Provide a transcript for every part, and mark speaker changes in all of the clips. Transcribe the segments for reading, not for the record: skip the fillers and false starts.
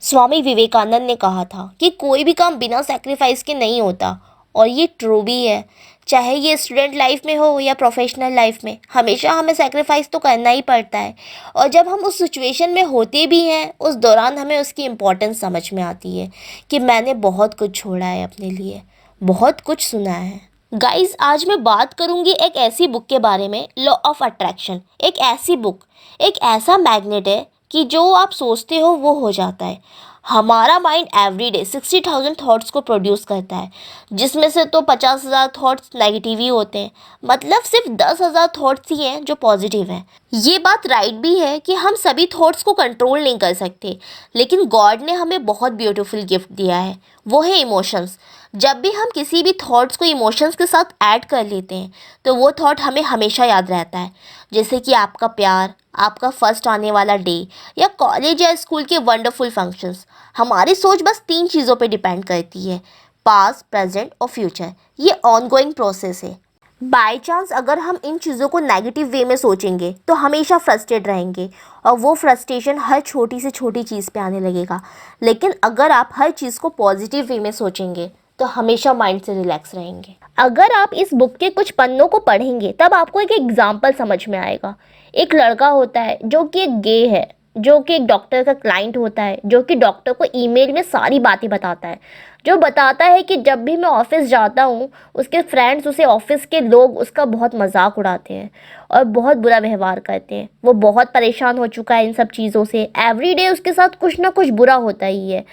Speaker 1: स्वामी विवेकानंद ने कहा था कि कोई भी काम बिना सैक्रिफाइस के नहीं होता, और ये ट्रू भी है। चाहे ये स्टूडेंट लाइफ में हो या प्रोफेशनल लाइफ में, हमेशा हमें सैक्रिफाइस तो करना ही पड़ता है। और जब हम उस सिचुएशन में होते भी हैं, उस दौरान हमें उसकी इम्पोर्टेंस समझ में आती है कि मैंने बहुत कुछ छोड़ा है अपने लिए, बहुत कुछ सुना है। गाइस, आज मैं बात करूंगी एक ऐसी बुक के बारे में, लॉ ऑफ अट्रैक्शन। एक ऐसी बुक, एक ऐसा मैग्नेट है कि जो आप सोचते हो वो हो जाता है। हमारा माइंड एवरीडे 60,000 थॉट्स को प्रोड्यूस करता है, जिसमें से तो 50,000 थॉट्स नेगेटिव ही होते हैं। मतलब सिर्फ 10,000 थॉट्स ही हैं जो पॉजिटिव हैं। ये बात राइट भी है कि हम सभी थॉट्स को कंट्रोल नहीं कर सकते, लेकिन गॉड ने हमें बहुत ब्यूटीफुल गिफ्ट दिया है, वो है इमोशंस। जब भी हम किसी भी थॉट्स को इमोशंस के साथ ऐड कर लेते हैं, तो वो थॉट हमें हमेशा याद रहता है। जैसे कि आपका प्यार, आपका फर्स्ट आने वाला डे, या कॉलेज या स्कूल के वंडरफुल फंक्शंस। हमारी सोच बस 3 चीज़ों पे डिपेंड करती है, पास्ट, प्रेजेंट और फ्यूचर। ये ऑनगोइंग प्रोसेस है। बाय चांस अगर हम इन चीज़ों को नेगेटिव वे में सोचेंगे तो हमेशा फ्रस्ट्रेट रहेंगे, और वो फ्रस्ट्रेशन हर छोटी से छोटी चीज़ पे आने लगेगा। लेकिन अगर आप हर चीज़ को पॉजिटिव वे में सोचेंगे तो हमेशा माइंड से रिलैक्स रहेंगे। अगर आप इस बुक के कुछ पन्नों को पढ़ेंगे तब आपको एक एग्जाम्पल समझ में आएगा। एक लड़का होता है जो कि एक गे है, जो कि एक डॉक्टर का क्लाइंट होता है, जो कि डॉक्टर को ईमेल में सारी बातें बताता है। जो बताता है कि जब भी मैं ऑफिस जाता हूँ, उसके फ्रेंड्स, उसे ऑफिस के लोग उसका बहुत मजाक उड़ाते हैं और बहुत बुरा व्यवहार करते हैं। वो बहुत परेशान हो चुका है इन सब चीज़ों से। एवरीडे उसके साथ कुछ ना कुछ बुरा होता ही है,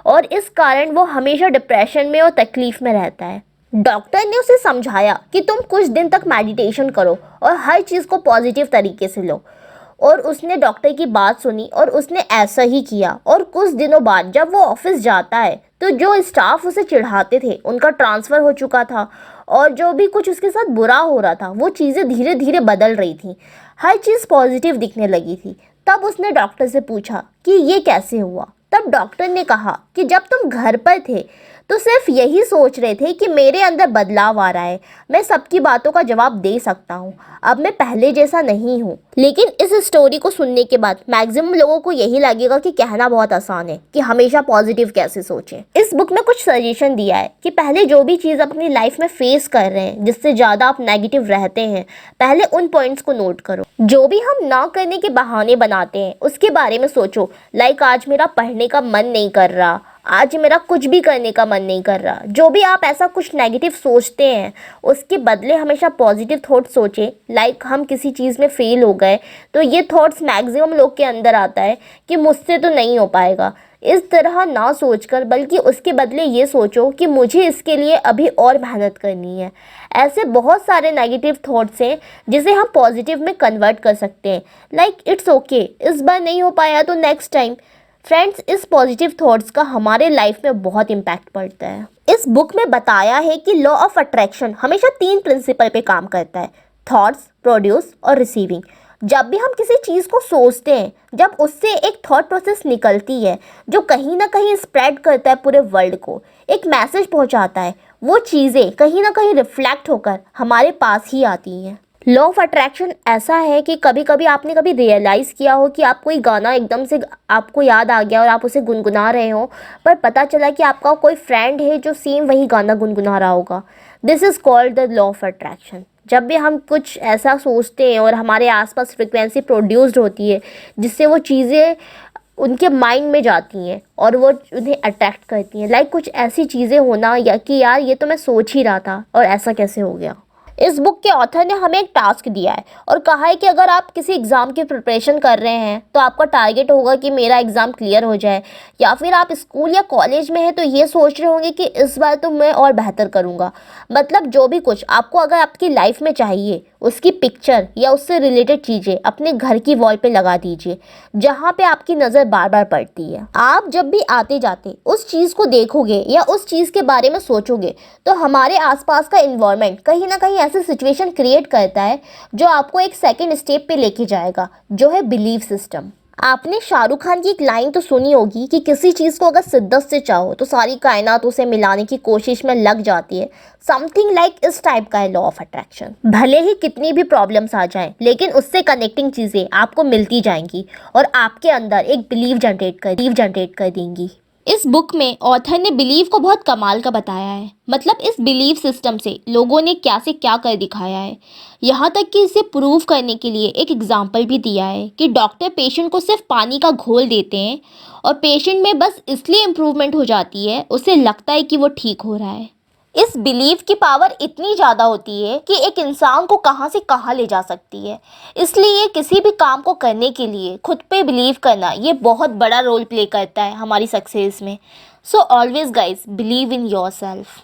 Speaker 1: और इस कारण वो हमेशा डिप्रेशन में और तकलीफ में रहता है। डॉक्टर ने उसे समझाया कि तुम कुछ दिन तक मेडिटेशन करो और हर चीज़ को पॉजिटिव तरीके से लो। और उसने डॉक्टर की बात सुनी और उसने ऐसा ही किया। और कुछ दिनों बाद जब वो ऑफिस जाता है तो जो स्टाफ उसे चिढ़ाते थे उनका ट्रांसफ़र हो चुका था, और जो भी कुछ उसके साथ बुरा हो रहा था वो चीज़ें धीरे धीरे बदल रही थी। हर चीज़ पॉजिटिव दिखने लगी थी। तब उसने डॉक्टर से पूछा कि ये कैसे हुआ। तब डॉक्टर ने कहा कि जब तुम घर पर थे तो सिर्फ यही सोच रहे थे कि मेरे अंदर बदलाव आ रहा है, मैं सबकी बातों का जवाब दे सकता हूँ, अब मैं पहले जैसा नहीं हूँ। लेकिन इस स्टोरी को सुनने के बाद मैक्सिमम लोगों को यही लगेगा कि कहना बहुत आसान है कि हमेशा पॉजिटिव कैसे सोचें। इस बुक में कुछ सजेशन दिया है कि पहले जो भी चीज़ अपनी लाइफ में फेस कर रहे हैं जिससे ज़्यादा आप नेगेटिव रहते हैं, पहले उन पॉइंट्स को नोट करो। जो भी हम ना करने के बहाने बनाते हैं उसके बारे में सोचो। लाइक आज मेरा पढ़ने का मन नहीं कर रहा, आज मेरा कुछ भी करने का मन नहीं कर रहा। जो भी आप ऐसा कुछ नेगेटिव सोचते हैं उसके बदले हमेशा पॉजिटिव थॉट्स सोचें। लाइक हम किसी चीज़ में फेल हो गए तो ये थॉट्स मैक्सिमम लोग के अंदर आता है कि मुझसे तो नहीं हो पाएगा। इस तरह ना सोचकर बल्कि उसके बदले ये सोचो कि मुझे इसके लिए अभी और मेहनत करनी है। ऐसे बहुत सारे नेगेटिव थॉट्स हैं जिसे हम पॉजिटिव में कन्वर्ट कर सकते हैं। लाइक इट्स ओके, इस बार नहीं हो पाया तो नेक्स्ट टाइम। फ्रेंड्स, इस पॉजिटिव थॉट्स का हमारे लाइफ में बहुत इम्पैक्ट पड़ता है। इस बुक में बताया है कि लॉ ऑफ अट्रैक्शन हमेशा 3 प्रिंसिपल पे काम करता है, थॉट्स, प्रोड्यूस और रिसीविंग। जब भी हम किसी चीज़ को सोचते हैं, जब उससे एक थॉट प्रोसेस निकलती है जो कहीं ना कहीं स्प्रेड करता है पूरे वर्ल्ड को, एक मैसेज पहुंचाता है, वो चीज़ें कहीं ना कहीं रिफ्लेक्ट होकर हमारे पास ही आती हैं। लॉ ऑफ अट्रैक्शन ऐसा है कि कभी कभी आपने कभी रियलाइज़ किया हो कि आप कोई गाना एकदम से आपको याद आ गया और आप उसे गुनगुना रहे हो, पर पता चला कि आपका कोई फ्रेंड है जो सेम वही गाना गुनगुना रहा होगा। This is called the law of attraction. जब भी हम कुछ ऐसा सोचते हैं और हमारे आसपास फ्रिक्वेंसी प्रोड्यूस्ड होती है जिससे वो चीज़ें उनके माइंड में जाती हैं और वो उन्हें अट्रैक्ट करती हैं। लाइक कुछ ऐसी चीज़ें होना, या कि यार ये तो मैं सोच ही रहा था और ऐसा कैसे हो गया। इस बुक के ऑथर ने हमें एक टास्क दिया है और कहा है कि अगर आप किसी एग्ज़ाम की प्रिपरेशन कर रहे हैं तो आपका टारगेट होगा कि मेरा एग्ज़ाम क्लियर हो जाए, या फिर आप स्कूल या कॉलेज में हैं तो ये सोच रहे होंगे कि इस बार तो मैं और बेहतर करूँगा। मतलब जो भी कुछ आपको अगर आपकी लाइफ में चाहिए उसकी पिक्चर या उससे रिलेटेड चीज़ें अपने घर की वॉल पे लगा दीजिए जहाँ पे आपकी नज़र बार बार पड़ती है। आप जब भी आते जाते उस चीज़ को देखोगे या उस चीज़ के बारे में सोचोगे तो हमारे आसपास का इन्वायरमेंट कहीं ना कहीं ऐसी सिचुएशन क्रिएट करता है जो आपको एक सेकंड स्टेप पे लेके जाएगा, जो है बिलीफ सिस्टम। आपने शाहरुख खान की एक लाइन तो सुनी होगी कि किसी चीज़ को अगर शिद्दत से चाहो तो सारी कायनात उसे मिलाने की कोशिश में लग जाती है। समथिंग लाइक इस टाइप का है लॉ ऑफ अट्रैक्शन। भले ही कितनी भी प्रॉब्लम्स आ जाएं, लेकिन उससे कनेक्टिंग चीज़ें आपको मिलती जाएंगी और आपके अंदर एक बिलीव जनरेट कर देंगी। इस बुक में ऑथर ने बिलीव को बहुत कमाल का बताया है। मतलब इस बिलीव सिस्टम से लोगों ने क्या से क्या कर दिखाया है। यहाँ तक कि इसे प्रूव करने के लिए एक एग्जाम्पल भी दिया है कि डॉक्टर पेशेंट को सिर्फ पानी का घोल देते हैं और पेशेंट में बस इसलिए इम्प्रूवमेंट हो जाती है, उसे लगता है कि वो ठीक हो रहा है। इस बिलीव की पावर इतनी ज़्यादा होती है कि एक इंसान को कहाँ से कहाँ ले जा सकती है। इसलिए किसी भी काम को करने के लिए खुद पे बिलीव करना ये बहुत बड़ा रोल प्ले करता है हमारी सक्सेस में। So always guys believe in your self.